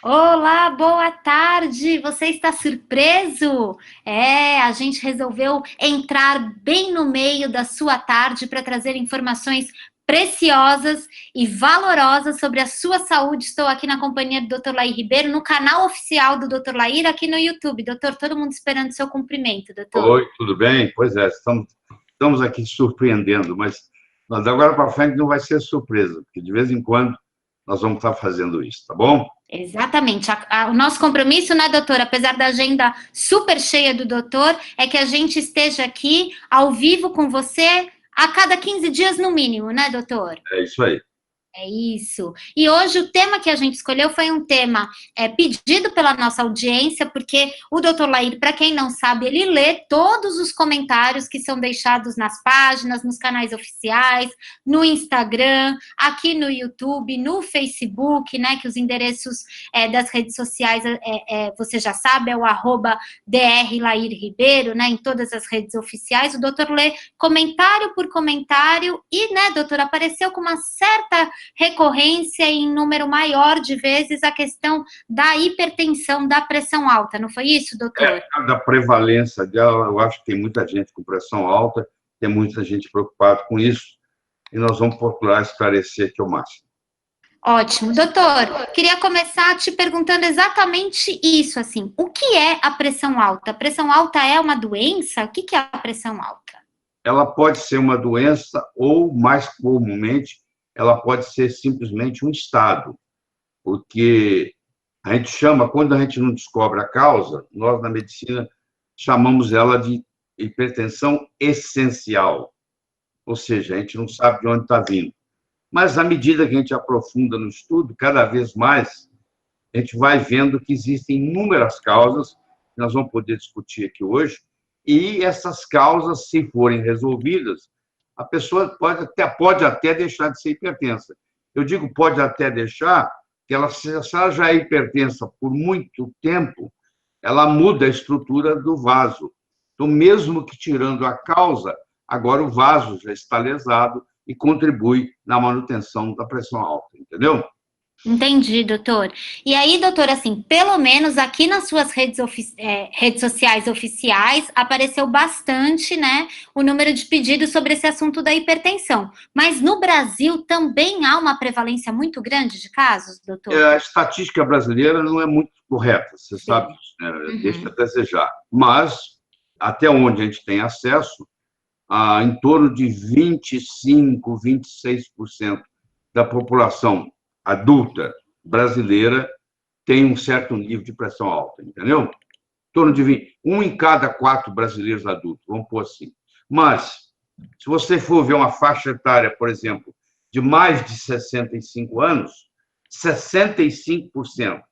Olá, boa tarde! Você está surpreso? A gente resolveu entrar bem no meio da sua tarde para trazer informações preciosas e valorosas sobre a sua saúde. Estou aqui na companhia do Dr. Lair Ribeiro, no canal oficial do Dr. Lair, aqui no YouTube. Doutor, todo mundo esperando seu cumprimento, doutor. Oi, tudo bem? Pois é, estamos aqui surpreendendo, mas agora para frente não vai ser surpresa, porque de vez em quando nós vamos estar fazendo isso, tá bom? Exatamente. O nosso compromisso, né, doutor, apesar da agenda super cheia do doutor, é que a gente esteja aqui ao vivo com você a cada 15 dias no mínimo, né, doutor? É isso aí. É isso. E hoje o tema que a gente escolheu foi um tema pedido pela nossa audiência, porque o Dr. Lair, para quem não sabe, ele lê todos os comentários que são deixados nas páginas, nos canais oficiais, no Instagram, aqui no YouTube, no Facebook, né? Que os endereços das redes sociais você já sabe, é o @Dr. Lair Ribeiro, né? Em todas as redes oficiais. O doutor lê comentário por comentário e, né, doutor, apareceu com uma certa recorrência em número maior de vezes a questão da hipertensão, da pressão alta, não foi isso, doutor? Da prevalência dela, eu acho que tem muita gente com pressão alta, tem muita gente preocupada com isso, e nós vamos procurar esclarecer aqui o máximo. Ótimo. Doutor, queria começar te perguntando exatamente isso, assim, o que é a pressão alta? A pressão alta é uma doença? O que é a pressão alta? Ela pode ser uma doença ou, mais comumente, ela pode ser simplesmente um estado, porque a gente chama, quando a gente não descobre a causa, nós na medicina chamamos ela de hipertensão essencial, ou seja, a gente não sabe de onde está vindo. Mas, à medida que a gente aprofunda no estudo, cada vez mais, a gente vai vendo que existem inúmeras causas, que nós vamos poder discutir aqui hoje, e essas causas, se forem resolvidas, a pessoa pode até deixar de ser hipertensa. Eu digo pode até deixar, que se ela já é hipertensa por muito tempo, ela muda a estrutura do vaso. Então, mesmo que tirando a causa, agora o vaso já está lesado e contribui na manutenção da pressão alta, entendeu? Entendi, doutor. E aí, doutor, assim, pelo menos aqui nas suas redes sociais oficiais, apareceu bastante, né, o número de pedidos sobre esse assunto da hipertensão. Mas no Brasil também há uma prevalência muito grande de casos, doutor? A estatística brasileira não é muito correta, você sabe, né? Deixa a desejar. Mas, até onde a gente tem acesso, em torno de 25, 26% da população adulta brasileira tem um certo nível de pressão alta, entendeu? Em torno de 20, um em cada 4 brasileiros adultos, vamos pôr assim. Mas, se você for ver uma faixa etária, por exemplo, de mais de 65 anos, 65%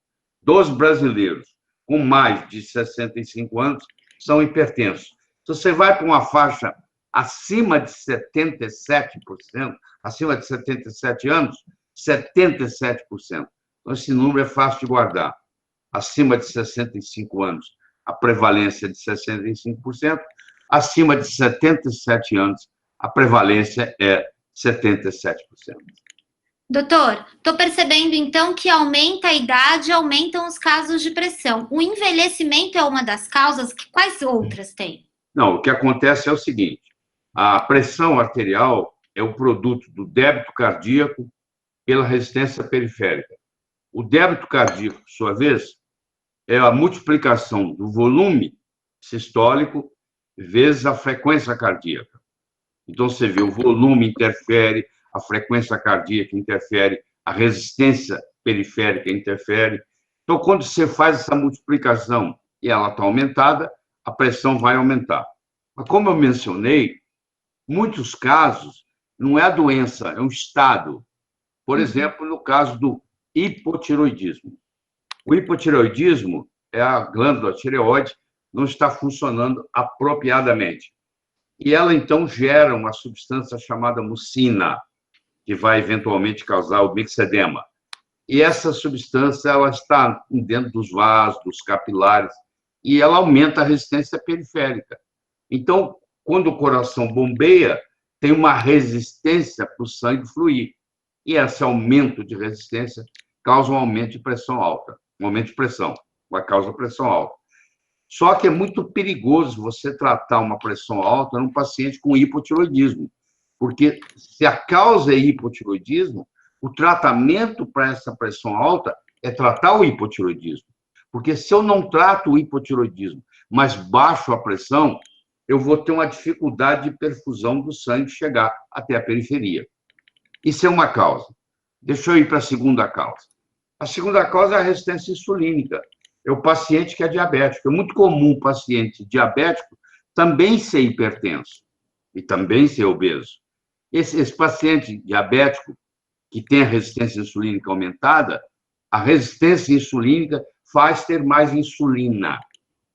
dos brasileiros com mais de 65 anos são hipertensos. Se você vai para uma faixa acima de 77%, acima de 77 anos, 77%. Então, esse número é fácil de guardar. Acima de 65 anos, a prevalência é de 65%. Acima de 77 anos, a prevalência é 77%. Doutor, estou percebendo então que aumenta a idade, aumentam os casos de pressão. O envelhecimento é uma das causas, quais outras tem? Não, o que acontece é o seguinte: a pressão arterial é o produto do débito cardíaco pela resistência periférica. O débito cardíaco, por sua vez, é a multiplicação do volume sistólico vezes a frequência cardíaca. Então, você vê, o volume interfere, a frequência cardíaca interfere, a resistência periférica interfere. Então, quando você faz essa multiplicação e ela está aumentada, a pressão vai aumentar. Mas, como eu mencionei, muitos casos não é a doença, é um estado. Por exemplo, no caso do hipotiroidismo. O hipotiroidismo é a glândula tireoide não está funcionando apropriadamente. E ela, então, gera uma substância chamada mucina, que vai eventualmente causar o mixedema. E essa substância ela está dentro dos vasos, dos capilares, e ela aumenta a resistência periférica. Então, quando o coração bombeia, tem uma resistência para o sangue fluir. E esse aumento de resistência causa um aumento de pressão alta. um aumento de pressão, vai causar pressão alta. Só que é muito perigoso você tratar uma pressão alta num paciente com hipotiroidismo, porque se a causa é hipotiroidismo, o tratamento para essa pressão alta é tratar o hipotiroidismo. Porque se eu não trato o hipotiroidismo, mas baixo a pressão, eu vou ter uma dificuldade de perfusão do sangue chegar até a periferia. Isso é uma causa. Deixa eu ir para a segunda causa. A segunda causa é a resistência insulínica. É o paciente que é diabético. É muito comum o paciente diabético também ser hipertenso e também ser obeso. Esse paciente diabético que tem a resistência insulínica aumentada, a resistência insulínica faz ter mais insulina.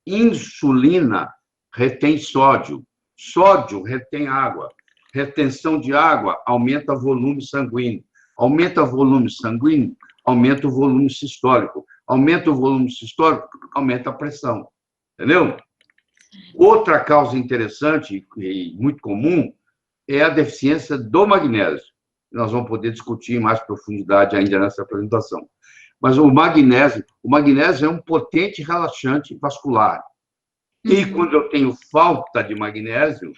Insulina retém sódio. Sódio retém água. Retenção de água aumenta o volume sanguíneo. Aumenta o volume sanguíneo, aumenta o volume sistólico. Aumenta o volume sistólico, aumenta a pressão. Entendeu? Outra causa interessante e muito comum é a deficiência do magnésio. Nós vamos poder discutir em mais profundidade ainda nessa apresentação. Mas o magnésio é um potente relaxante vascular. E quando eu tenho falta de magnésio,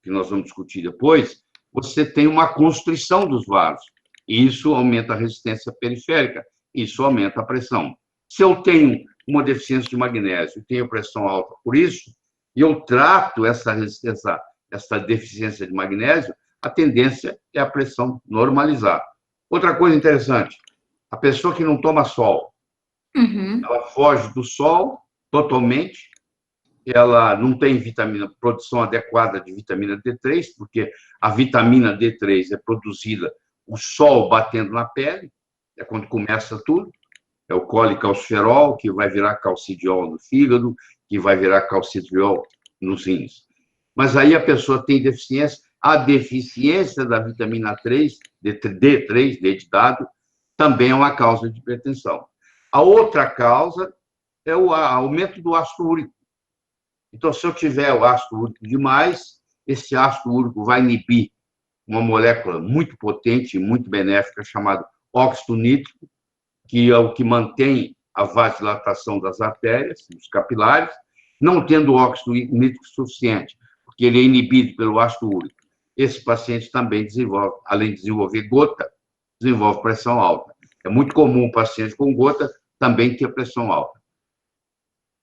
que nós vamos discutir depois, você tem uma constrição dos vasos. Isso aumenta a resistência periférica, isso aumenta a pressão. Se eu tenho uma deficiência de magnésio e tenho pressão alta por isso, e eu trato essa deficiência de magnésio, a tendência é a pressão normalizar. Outra coisa interessante, a pessoa que não toma sol, ela foge do sol totalmente, ela não tem produção adequada de vitamina D3, porque a vitamina D3 é produzida o sol batendo na pele, é quando começa tudo, é o colecalciferol, que vai virar calcidiol no fígado, que vai virar calcitriol nos rins. Mas aí a pessoa tem deficiência, a deficiência da vitamina D3, D de dado, também é uma causa de hipertensão. A outra causa é o aumento do ácido úrico. Então, se eu tiver o ácido úrico demais, esse ácido úrico vai inibir uma molécula muito potente e muito benéfica chamada óxido nítrico, que é o que mantém a vasodilatação das artérias, dos capilares, não tendo óxido nítrico suficiente, porque ele é inibido pelo ácido úrico. Esse paciente também desenvolve, além de desenvolver gota, desenvolve pressão alta. É muito comum o paciente com gota também ter pressão alta.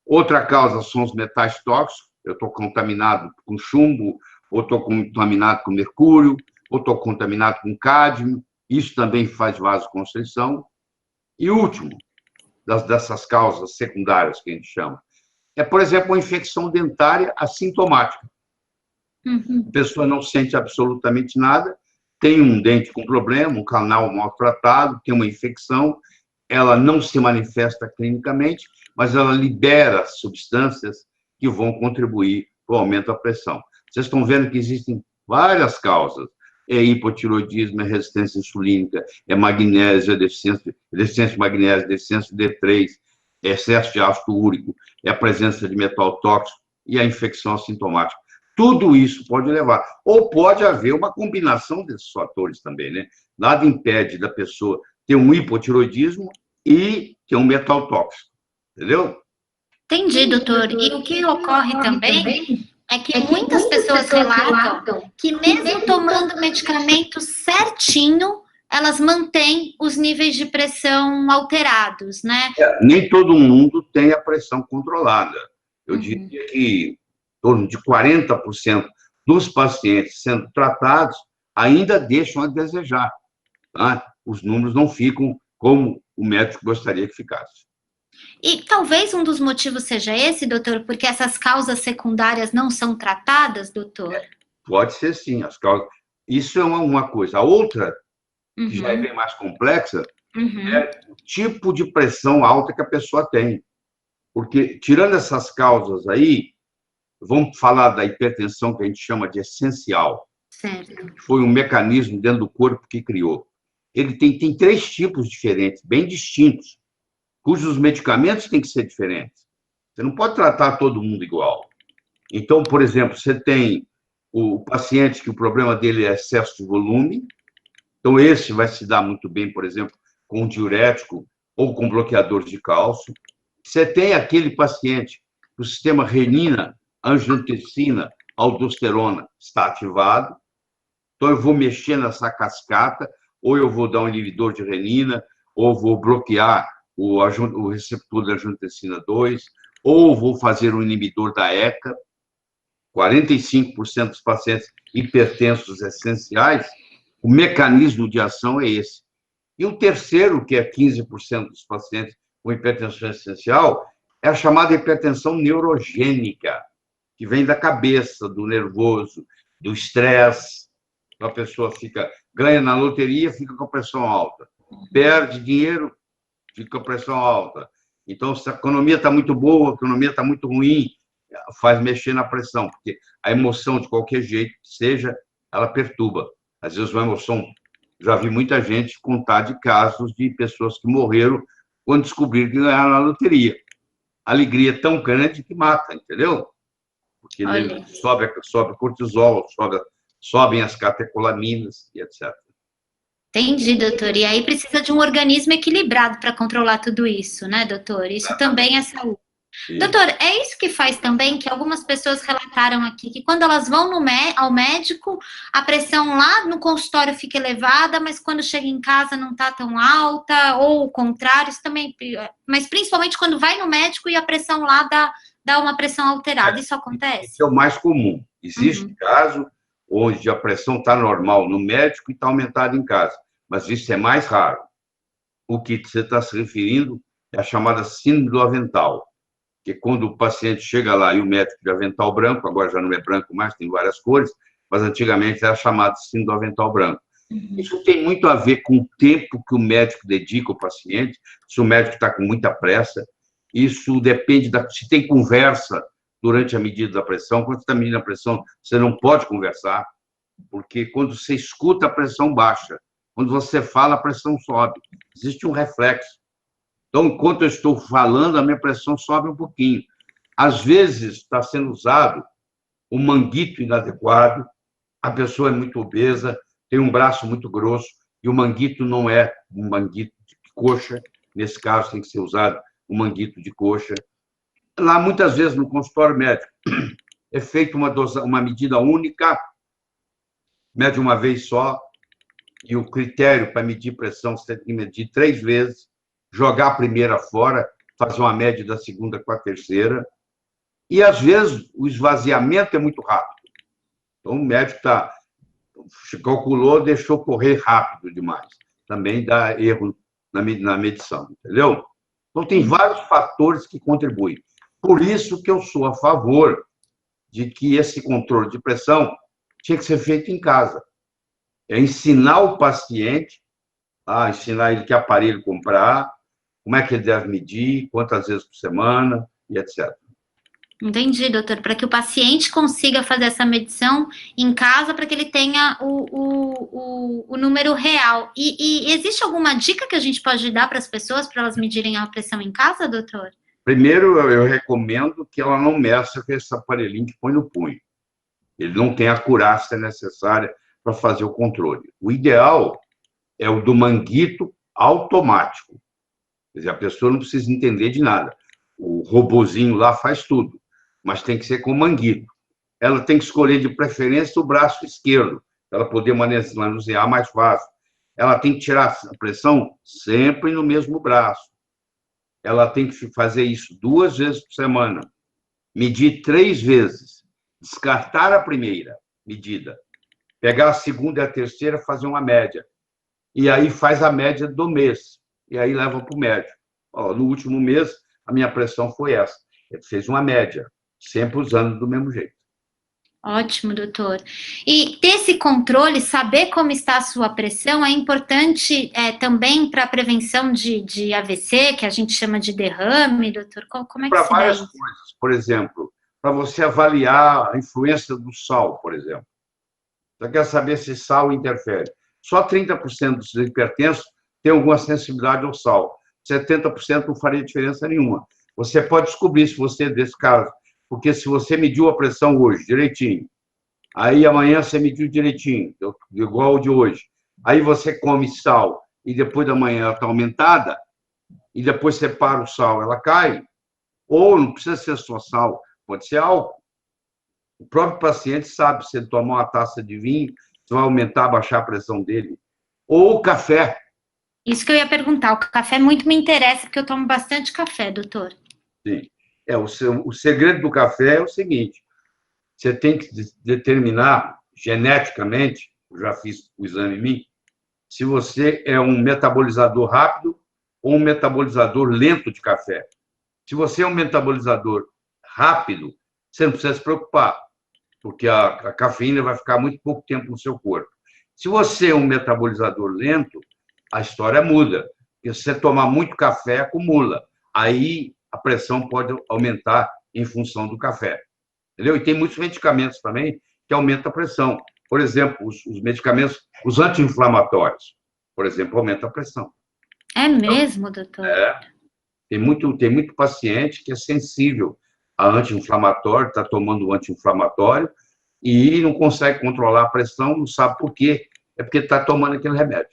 Outra causa são os metais tóxicos. Eu estou contaminado com chumbo, ou estou contaminado com mercúrio, ou estou contaminado com cádmio. Isso também faz vasoconstrição. E último, dessas causas secundárias que a gente chama, é, por exemplo, uma infecção dentária assintomática. A pessoa não sente absolutamente nada, tem um dente com problema, um canal maltratado, tem uma infecção, ela não se manifesta clinicamente, mas ela libera substâncias que vão contribuir para o aumento da pressão. Vocês estão vendo que existem várias causas. É hipotiroidismo, é resistência insulínica, é magnésio, é deficiência de magnésio, deficiência de D3, é excesso de ácido úrico, é a presença de metal tóxico e a infecção assintomática. Tudo isso pode levar. Ou pode haver uma combinação desses fatores também, né? Nada impede da pessoa ter um hipotiroidismo e ter um metal tóxico. Entendeu? Entendi, doutor. E o que ocorre também é que muitas pessoas relatam que mesmo tomando medicamento certinho, elas mantêm os níveis de pressão alterados, né? Nem todo mundo tem a pressão controlada. Eu diria que em torno de 40% dos pacientes sendo tratados ainda deixam a desejar. Tá? Os números não ficam como o médico gostaria que ficasse. E talvez um dos motivos seja esse, doutor, porque essas causas secundárias não são tratadas, doutor? Pode ser sim, as causas. Isso é uma coisa. A outra, que já é bem mais complexa, é o tipo de pressão alta que a pessoa tem. Porque, tirando essas causas aí, vamos falar da hipertensão que a gente chama de essencial. Certo. Foi um mecanismo dentro do corpo que criou. Ele tem 3 tipos diferentes, bem distintos, cujos medicamentos têm que ser diferentes. Você não pode tratar todo mundo igual. Então, por exemplo, você tem o paciente que o problema dele é excesso de volume, então esse vai se dar muito bem, por exemplo, com um diurético ou com bloqueadores de cálcio. Você tem aquele paciente que o sistema renina, angiotensina, aldosterona está ativado, então eu vou mexer nessa cascata, ou eu vou dar um inibidor de renina, ou vou bloquear o receptor da angiotensina 2, ou vou fazer um inibidor da ECA. 45% dos pacientes hipertensos essenciais, o mecanismo de ação é esse. E o terceiro, que é 15% dos pacientes com hipertensão essencial, é a chamada hipertensão neurogênica, que vem da cabeça, do nervoso, do estresse. A pessoa ganha na loteria, fica com a pressão alta. Perde dinheiro, fica com a pressão alta. Então, se a economia está muito boa, a economia está muito ruim, faz mexer na pressão, porque a emoção, de qualquer jeito que seja, ela perturba. Às vezes, uma emoção... Já vi muita gente contar de casos de pessoas que morreram quando descobriram que ganharam na loteria. A alegria é tão grande que mata, entendeu? Porque sobe cortisol, sobem as catecolaminas e etc. Entendi, doutor. E aí precisa de um organismo equilibrado para controlar tudo isso, né, doutor? Isso também é saúde. Sim. Doutor, é isso que faz também que algumas pessoas relataram aqui, que quando elas vão ao médico, a pressão lá no consultório fica elevada, mas quando chega em casa não está tão alta, ou o contrário, isso também, mas principalmente quando vai no médico e a pressão lá dá uma pressão alterada, isso acontece? Isso é o mais comum. Existe caso onde a pressão está normal no médico e está aumentada em casa, mas isso é mais raro. O que você está se referindo é a chamada síndrome do avental, que quando o paciente chega lá e o médico de avental branco, agora já não é branco mais, tem várias cores, mas antigamente era chamado de síndrome do avental branco. Isso tem muito a ver com o tempo que o médico dedica ao paciente, se o médico está com muita pressa, isso depende se tem conversa durante a medida da pressão. Quando você está medindo a pressão, você não pode conversar, porque quando você escuta, a pressão baixa. Quando você fala, a pressão sobe. Existe um reflexo. Então, enquanto eu estou falando, a minha pressão sobe um pouquinho. Às vezes, está sendo usado um manguito inadequado, a pessoa é muito obesa, tem um braço muito grosso, e o manguito não é um manguito de coxa, nesse caso tem que ser usado um manguito de coxa. Lá, muitas vezes, no consultório médico, é feita uma medida única, mede uma vez só, e o critério para medir pressão, você tem que medir 3 vezes, jogar a primeira fora, fazer uma média da segunda com a terceira, e, às vezes, o esvaziamento é muito rápido. Então, o médico calculou, deixou correr rápido demais. Também dá erro na medição, entendeu? Então, tem vários fatores que contribuem. Por isso que eu sou a favor de que esse controle de pressão tinha que ser feito em casa. É ensinar o paciente, ensinar ele que aparelho comprar, como é que ele deve medir, quantas vezes por semana, e etc. Entendi, doutor. Para que o paciente consiga fazer essa medição em casa, para que ele tenha o número real. E existe alguma dica que a gente pode dar para as pessoas, para elas medirem a pressão em casa, doutor? Primeiro, eu recomendo que ela não meça com esse aparelhinho que põe no punho. Ele não tem a acurácia necessária para fazer o controle. O ideal é o do manguito automático. Quer dizer, a pessoa não precisa entender de nada. O robozinho lá faz tudo, mas tem que ser com manguito. Ela tem que escolher, de preferência, o braço esquerdo, para ela poder manusear mais fácil. Ela tem que tirar a pressão sempre no mesmo braço. Ela tem que fazer isso 2 vezes por semana. Medir 3 vezes. Descartar a primeira medida. Pegar a segunda e a terceira, fazer uma média. E aí faz a média do mês. E aí leva para o médico. No último mês, a minha pressão foi essa. Ele fez uma média, sempre usando do mesmo jeito. Ótimo, doutor. E ter esse controle, saber como está a sua pressão, é importante também para a prevenção de AVC, que a gente chama de derrame, doutor? Como é que para se dá várias isso? coisas. Por exemplo, para você avaliar a influência do sal, por exemplo. Você quer saber se sal interfere. Só 30% dos hipertensos têm alguma sensibilidade ao sal. 70% não faria diferença nenhuma. Você pode descobrir se você é desse caso, porque se você mediu a pressão hoje direitinho, aí amanhã você mediu direitinho, igual o de hoje, aí você come sal e depois da manhã ela está aumentada, e depois você para o sal, ela cai. Ou não precisa ser só sal, pode ser álcool. O próprio paciente sabe, se ele tomar uma taça de vinho, você vai aumentar, baixar a pressão dele. Ou café. Isso que eu ia perguntar. O café muito me interessa, porque eu tomo bastante café, doutor. Sim. O segredo do café é o seguinte: você tem que determinar geneticamente, eu já fiz o exame em mim, se você é um metabolizador rápido ou um metabolizador lento de café. Se você é um metabolizador rápido, você não precisa se preocupar, porque a cafeína vai ficar muito pouco tempo no seu corpo. Se você é um metabolizador lento, a história muda. Porque se você tomar muito café, acumula. Aí a pressão pode aumentar em função do café. Entendeu? E tem muitos medicamentos também que aumentam a pressão. Por exemplo, os medicamentos, os anti-inflamatórios, por exemplo, aumentam a pressão. É mesmo, doutor? Tem muito paciente que é sensível a anti-inflamatório, está tomando um anti-inflamatório e não consegue controlar a pressão, não sabe por quê. É porque está tomando aquele remédio.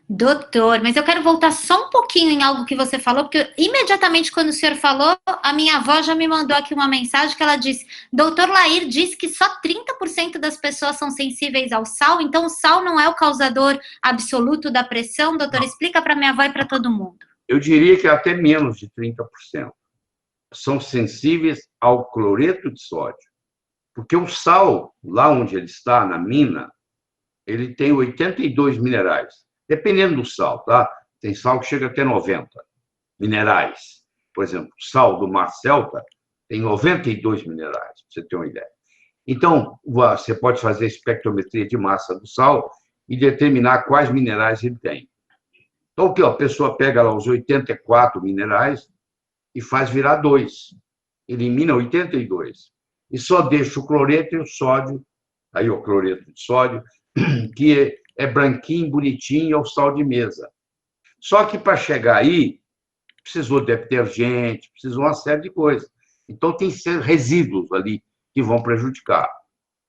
Doutor, mas eu quero voltar só um pouquinho em algo que você falou, porque imediatamente quando o senhor falou, a minha avó já me mandou aqui uma mensagem que ela disse: doutor Lair disse que só 30% das pessoas são sensíveis ao sal, então o sal não é o causador absoluto da pressão. Doutor, Não. explica para minha avó e para todo mundo. Eu diria que até menos de 30% são sensíveis ao cloreto de sódio. Porque o sal, lá onde ele está, na mina, ele tem 82 minerais. Dependendo do sal, tá? Tem sal que chega até 90 minerais. Por exemplo, o sal do Mar Celta tem 92 minerais, para você ter uma ideia. Então, você pode fazer espectrometria de massa do sal e determinar quais minerais ele tem. Então, o que a pessoa pega lá os 84 minerais e faz virar 2. Elimina 82. E só deixa o cloreto e o sódio, aí o cloreto de sódio, que é branquinho, bonitinho, é o sal de mesa. Só que para chegar aí, precisou de detergente, precisou uma série de coisas. Então, tem resíduos ali que vão prejudicar.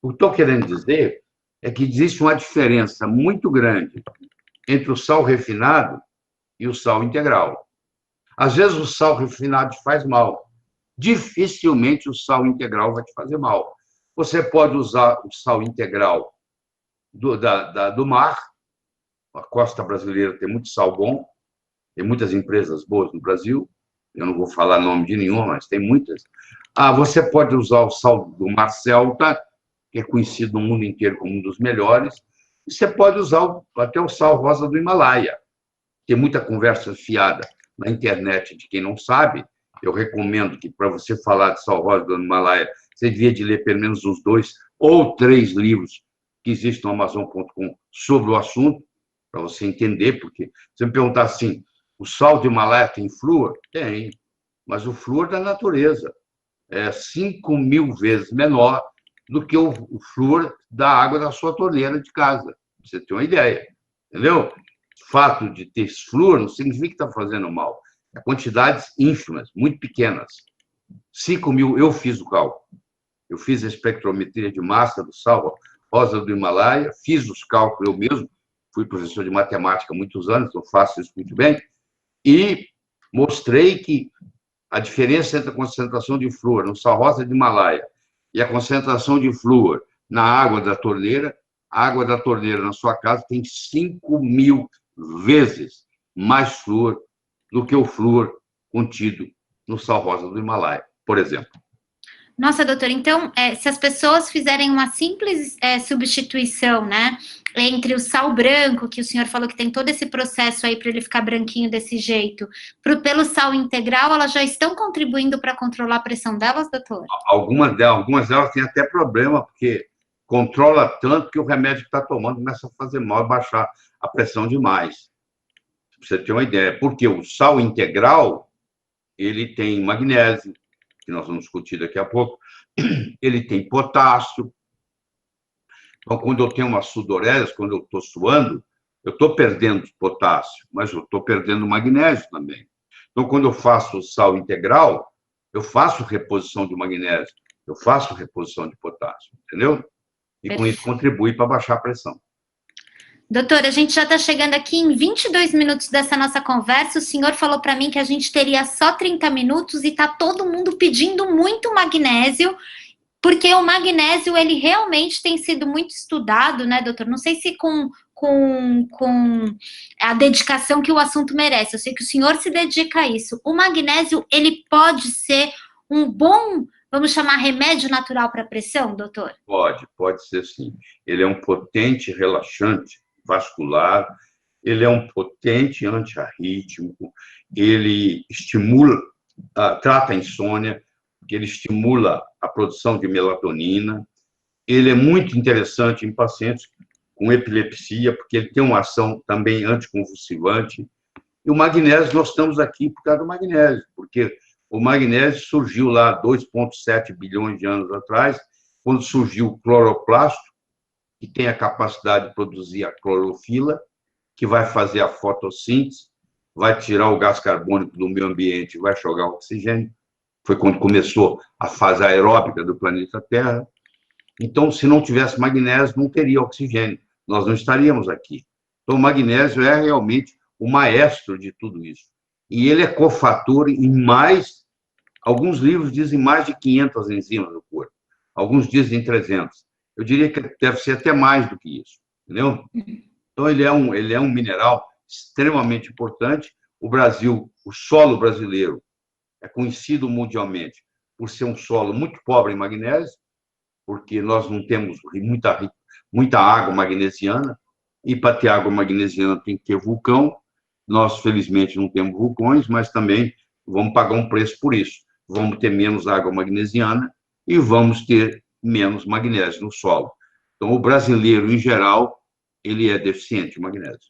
O que estou querendo dizer é que existe uma diferença muito grande entre o sal refinado e o sal integral. Às vezes, o sal refinado te faz mal. Dificilmente o sal integral vai te fazer mal. Você pode usar o sal integral do mar. A costa brasileira tem muito sal bom, tem muitas empresas boas no Brasil, eu não vou falar nome de nenhuma, mas tem muitas. Você pode usar o sal do Mar Celta, que é conhecido no mundo inteiro como um dos melhores, e você pode usar até o sal rosa do Himalaia. Tem muita conversa fiada na internet de quem não sabe. Eu recomendo que, para você falar de sal rosa do Himalaia, você devia de ler pelo menos uns 2 ou 3 livros que existem no Amazon.com sobre o assunto, para você entender, porque você me perguntar assim, o sal do Himalaia tem flúor? Tem, mas o flúor da natureza é 5.000 vezes menor do que o flúor da água da sua torneira de casa, pra você ter uma ideia, entendeu? O fato de ter flúor não significa que está fazendo mal, é quantidades ínfimas, muito pequenas. 5.000, eu fiz o cálculo, eu fiz a espectrometria de massa do sal rosa do Himalaia, fiz os cálculos eu mesmo, fui professor de matemática há muitos anos, então faço isso muito bem, e mostrei que a diferença entre a concentração de flúor no sal rosa do Himalaia e a concentração de flúor na água da torneira, a água da torneira na sua casa tem 5.000 vezes mais flúor do que o flúor contido no sal rosa do Himalaia, por exemplo. Nossa, doutora, então, se as pessoas fizerem uma simples substituição, né, entre o sal branco, que o senhor falou que tem todo esse processo aí para ele ficar branquinho desse jeito, pelo sal integral, elas já estão contribuindo para controlar a pressão delas, doutor? Algumas delas têm até problema, porque controla tanto que o remédio que está tomando começa a fazer mal, baixar a pressão demais. Pra você ter uma ideia, porque o sal integral, ele tem magnésio, que nós vamos discutir daqui a pouco, ele tem potássio. Então, quando eu tenho uma sudorese, quando eu estou suando, eu estou perdendo potássio, mas eu estou perdendo magnésio também. Então, quando eu faço sal integral, eu faço reposição de magnésio, eu faço reposição de potássio, entendeu? E com isso contribui para baixar a pressão. Doutor, a gente já está chegando aqui em 22 minutos dessa nossa conversa. O senhor falou para mim que a gente teria só 30 minutos e está todo mundo pedindo muito magnésio, porque o magnésio, ele realmente tem sido muito estudado, né, doutor? Não sei se com a dedicação que o assunto merece. Eu sei que o senhor se dedica a isso. O magnésio, ele pode ser um bom, vamos chamar, remédio natural para a pressão, doutor? Pode ser sim. Ele é um potente relaxante vascular, ele é um potente antiarrítmico, ele estimula, trata a insônia, porque ele estimula a produção de melatonina. Ele é muito interessante em pacientes com epilepsia, porque ele tem uma ação também anticonvulsivante. E o magnésio, nós estamos aqui por causa do magnésio, porque o magnésio surgiu lá 2,7 bilhões de anos atrás, quando surgiu o cloroplasto, que tem a capacidade de produzir a clorofila, que vai fazer a fotossíntese, vai tirar o gás carbônico do meio ambiente, vai jogar o oxigênio. Foi quando começou a fase aeróbica do planeta Terra. Então, se não tivesse magnésio, não teria oxigênio. Nós não estaríamos aqui. Então, o magnésio é realmente o maestro de tudo isso. E ele é cofator em mais, alguns livros dizem mais de 500 enzimas no corpo. Alguns dizem 300. Eu diria que deve ser até mais do que isso, entendeu? Então, ele é um mineral extremamente importante. O Brasil, o solo brasileiro, é conhecido mundialmente por ser um solo muito pobre em magnésio, porque nós não temos muita água magnesiana, e para ter água magnesiana tem que ter vulcão. Nós, felizmente, não temos vulcões, mas também vamos pagar um preço por isso. Vamos ter menos água magnesiana e vamos ter menos magnésio no solo. Então, o brasileiro, em geral, ele é deficiente em magnésio.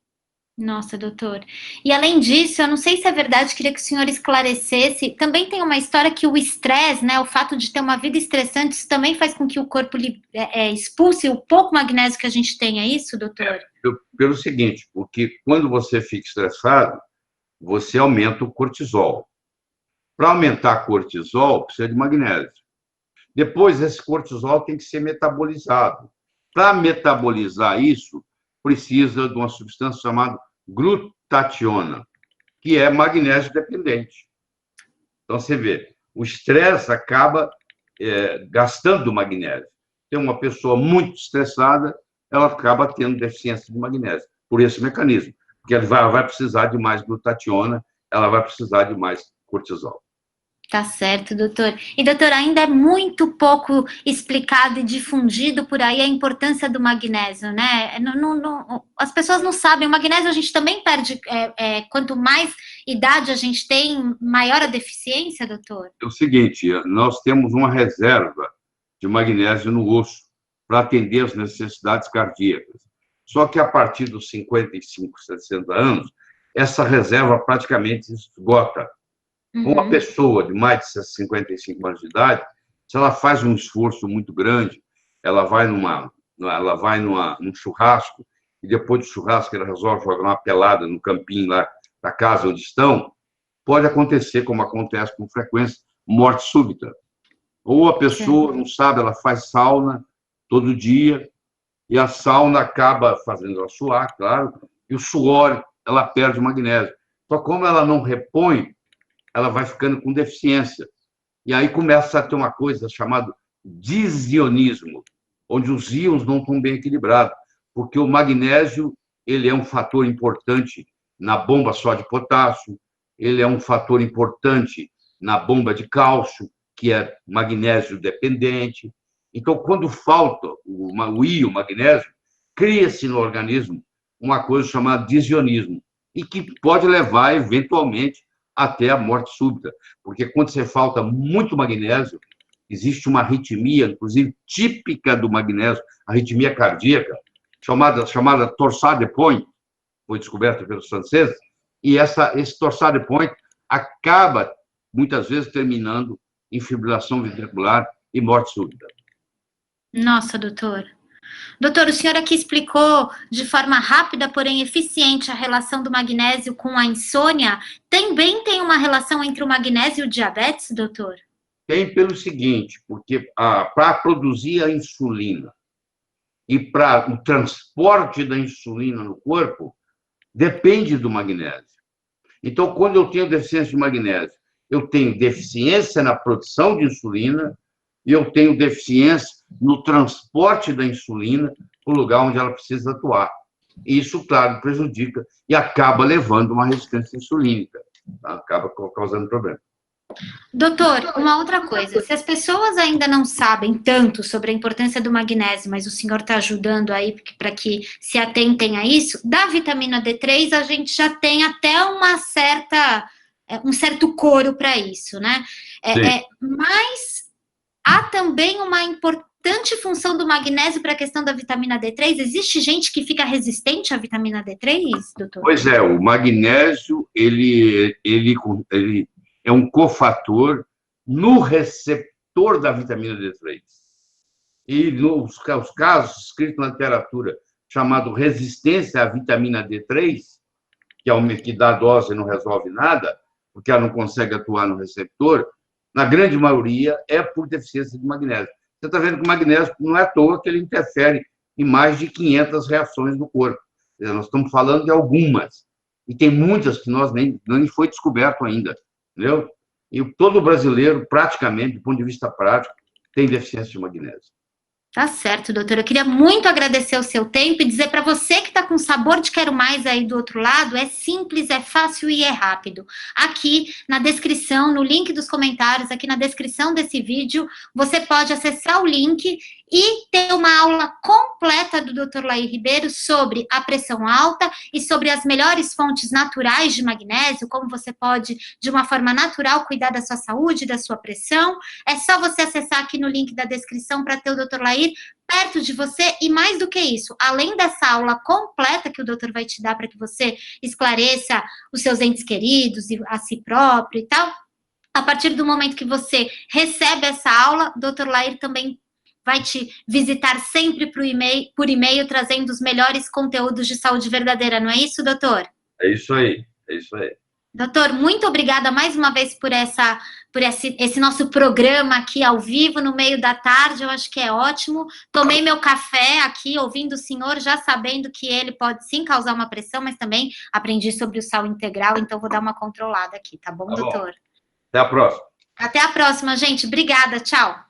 Nossa, doutor. E além disso, eu não sei se é verdade, queria que o senhor esclarecesse. Também tem uma história que o estresse, né, o fato de ter uma vida estressante, isso também faz com que o corpo expulse o pouco magnésio que a gente tem, é isso, doutor? Pelo seguinte, porque quando você fica estressado, você aumenta o cortisol. Para aumentar o cortisol, precisa de magnésio. Depois, esse cortisol tem que ser metabolizado. Para metabolizar isso, precisa de uma substância chamada glutationa, que é magnésio dependente. Então, você vê, o estresse acaba gastando magnésio. Tem uma pessoa muito estressada, ela acaba tendo deficiência de magnésio, por esse mecanismo, porque ela vai precisar de mais glutationa, ela vai precisar de mais cortisol. Tá certo, doutor. E, doutor, ainda é muito pouco explicado e difundido por aí a importância do magnésio, né? As pessoas não sabem. O magnésio a gente também perde, quanto mais idade a gente tem, maior a deficiência, doutor? É o seguinte, nós temos uma reserva de magnésio no osso para atender as necessidades cardíacas. Só que a partir dos 55, 60 anos, essa reserva praticamente esgota. Uma pessoa de mais de 55 anos de idade, se ela faz um esforço muito grande, ela vai num churrasco, e depois do churrasco ela resolve jogar uma pelada no campinho lá da casa onde estão, pode acontecer, como acontece com frequência, morte súbita. Ou a pessoa, não sabe, ela faz sauna todo dia, e a sauna acaba fazendo ela suar, claro, e o suor, ela perde o magnésio. Só como ela não repõe, ela vai ficando com deficiência. E aí começa a ter uma coisa chamada disionismo, onde os íons não estão bem equilibrados, porque o magnésio ele é um fator importante na bomba só de potássio, ele é um fator importante na bomba de cálcio, que é magnésio dependente. Então, quando falta o íon magnésio, cria-se no organismo uma coisa chamada disionismo, e que pode levar, eventualmente, até a morte súbita, porque quando você falta muito magnésio, existe uma arritmia, inclusive típica do magnésio, arritmia cardíaca, chamada torsade de point, foi descoberta pelos franceses, e esse torsade de point acaba, muitas vezes, terminando em fibrilação ventricular e morte súbita. Nossa, doutor. Doutor, o senhor aqui explicou de forma rápida, porém eficiente, a relação do magnésio com a insônia. Também tem uma relação entre o magnésio e o diabetes, doutor? Tem pelo seguinte, porque para produzir a insulina e para o transporte da insulina no corpo depende do magnésio. Então, quando eu tenho deficiência de magnésio, eu tenho deficiência na produção de insulina e eu tenho deficiência no transporte da insulina para o lugar onde ela precisa atuar. E isso, claro, prejudica e acaba levando uma resistência insulínica, tá? Acaba causando problema. Doutor, uma outra coisa, se as pessoas ainda não sabem tanto sobre a importância do magnésio, mas o senhor está ajudando aí para que se atentem a isso, da vitamina D3 a gente já tem até um certo coro para isso, né? Mas há também uma importante função do magnésio para a questão da vitamina D3. Existe gente que fica resistente à vitamina D3, doutor? Pois é, o magnésio, ele é um cofator no receptor da vitamina D3. E nos casos escritos na literatura, chamado resistência à vitamina D3, que dá dose e não resolve nada, porque ela não consegue atuar no receptor, na grande maioria é por deficiência de magnésio. Você está vendo que o magnésio não é à toa que ele interfere em mais de 500 reações do corpo. Nós estamos falando de algumas, e tem muitas que nem foi descoberto ainda, entendeu? E todo brasileiro, praticamente, do ponto de vista prático, tem deficiência de magnésio. Tá certo, doutor. Eu queria muito agradecer o seu tempo e dizer para você que está com sabor de quero mais aí do outro lado, é simples, é fácil e é rápido. Aqui na descrição, no link dos comentários, aqui na descrição desse vídeo, você pode acessar o link e ter uma aula completa do Dr. Lair Ribeiro sobre a pressão alta e sobre as melhores fontes naturais de magnésio, como você pode, de uma forma natural, cuidar da sua saúde, da sua pressão. É só você acessar aqui no link da descrição para ter o Dr. Lair perto de você e mais do que isso, além dessa aula completa que o doutor vai te dar para que você esclareça os seus entes queridos e a si próprio e tal, a partir do momento que você recebe essa aula, o Dr. Lair também vai te visitar sempre por e-mail, trazendo os melhores conteúdos de saúde verdadeira, não é isso, doutor? É isso aí, é isso aí. Doutor, muito obrigada mais uma vez por esse nosso programa aqui ao vivo, no meio da tarde, eu acho que é ótimo. Tomei meu café aqui, ouvindo o senhor, já sabendo que ele pode sim causar uma pressão, mas também aprendi sobre o sal integral, então vou dar uma controlada aqui, tá bom, doutor? Até a próxima. Até a próxima, gente. Obrigada, tchau.